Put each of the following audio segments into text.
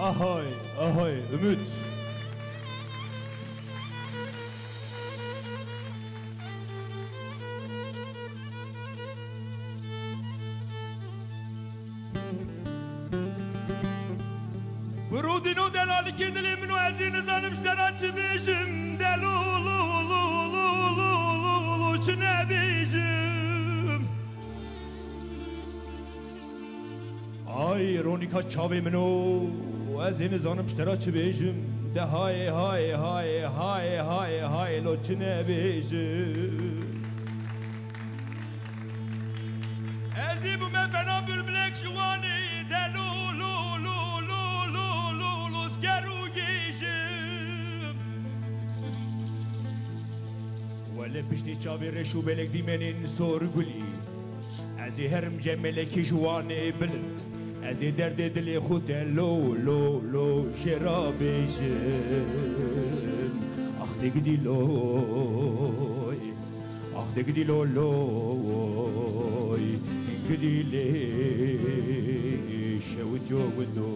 Ahay, ahay, Ümit. برودینو دلالی که دلی منو از این زنم شترچ بیشم دلولولولولولولو چه نبیشم آی رونیکا چاوی منو از این زانم شترچ بیشم ده های های های های های های لو چه نبیشم ازی بو من فنا بلبلک شوانی سکرو گیشم ولی پشتی چاوی رشو بلک دیمنین سور گلی از هرم جملکی جوانی بلند از درد دل خود لو شرابیشم آخ دگدی لوی آخ دگدی لوی گدی لی شوتو ودو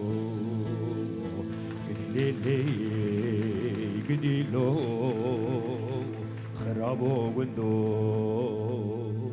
گدی لی گدی لو خرابو ودو